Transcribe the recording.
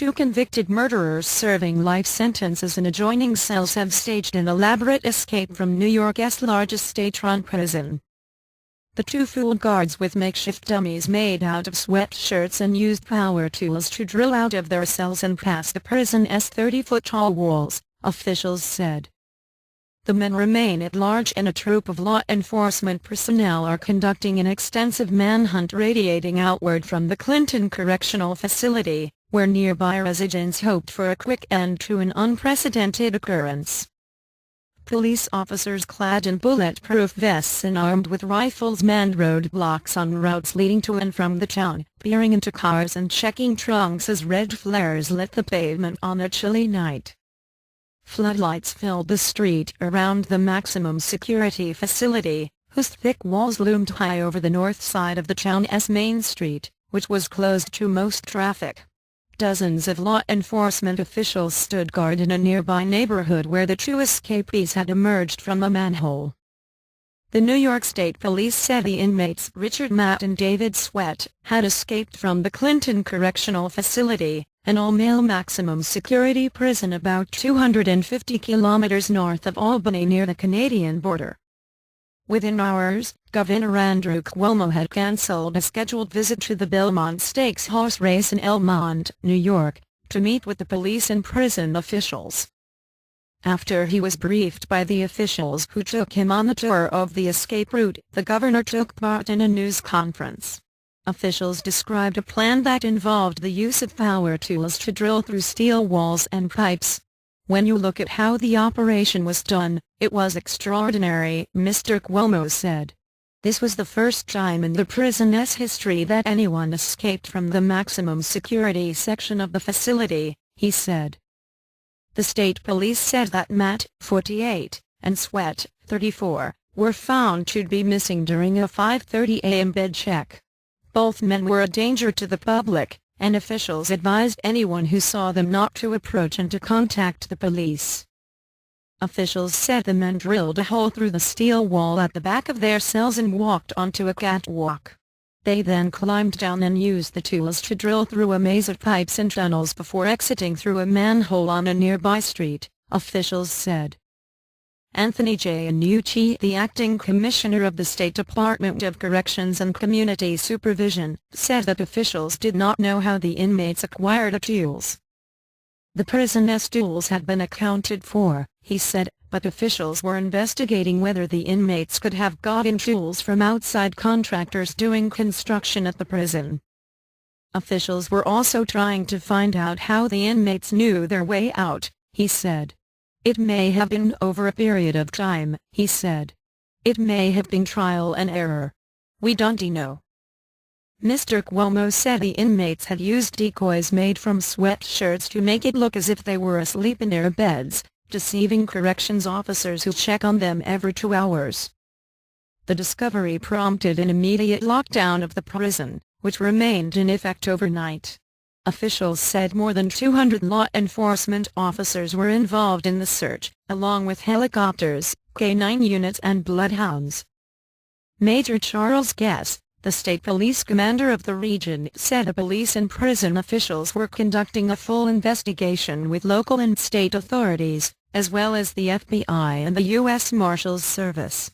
two convicted murderers serving life sentences in adjoining cells have staged an elaborate escape from New York's largest state-run prison. The two fooled guards with makeshift dummies made out of sweatshirts and used power tools to drill out of their cells and past the prison's 30-foot-tall walls, officials said. The men remain at large and a troop of law enforcement personnel are conducting an extensive manhunt radiating outward from the Clinton Correctional Facility, where nearby residents hoped for a quick end to an unprecedented occurrence. Police officers clad in bulletproof vests and armed with rifles manned roadblocks on routes leading to and from the town, peering into cars and checking trunks as red flares lit the pavement on a chilly night. Floodlights filled the street around the maximum security facility, whose thick walls loomed high over the north side of the town's main street, which was closed to most traffic. Dozens of law enforcement officials stood guard in a nearby neighborhood where the two escapees had emerged from a manhole. The New York State Police said the inmates Richard Matt and David Sweat had escaped from the Clinton Correctional Facility, an all-male maximum security prison about 250 kilometers north of Albany near the Canadian border. Within hours, Governor Andrew Cuomo had canceled a scheduled visit to the Belmont Stakes horse race in Elmont, New York, to meet with the police and prison officials. After he was briefed by the officials who took him on the tour of the escape route, the governor took part in a news conference. Officials described a plan that involved the use of power tools to drill through steel walls and pipes. "When you look at how the operation was done, it was extraordinary," Mr. Cuomo said. "This was the first time in the prison's history that anyone escaped from the maximum security section of the facility," he said. The state police said that Matt, 48, and Sweat, 34, were found to be missing during a 5:30 a.m. bed check. Both men were a danger to the public, and officials advised anyone who saw them not to approach and to contact the police. Officials said the men drilled a hole through the steel wall at the back of their cells and walked onto a catwalk. They then climbed down and used the tools to drill through a maze of pipes and tunnels before exiting through a manhole on a nearby street, officials said. Anthony J. Annucci, the acting commissioner of the State Department of Corrections and Community Supervision, said that officials did not know how the inmates acquired the tools. The prison's tools had been accounted for, he said, but officials were investigating whether the inmates could have gotten tools from outside contractors doing construction at the prison. Officials were also trying to find out how the inmates knew their way out, he said. "It may have been over a period of time," he said. "It may have been trial and error. We don't know." Mr. Cuomo said the inmates had used decoys made from sweatshirts to make it look as if they were asleep in their beds, deceiving corrections officers who check on them every 2 hours. The discovery prompted an immediate lockdown of the prison, which remained in effect overnight. Officials said more than 200 law enforcement officers were involved in the search, along with helicopters, K-9 units and bloodhounds. Major Charles Guess, the state police commander of the region, said the police and prison officials were conducting a full investigation with local and state authorities, as well as the FBI and the U.S. Marshals Service.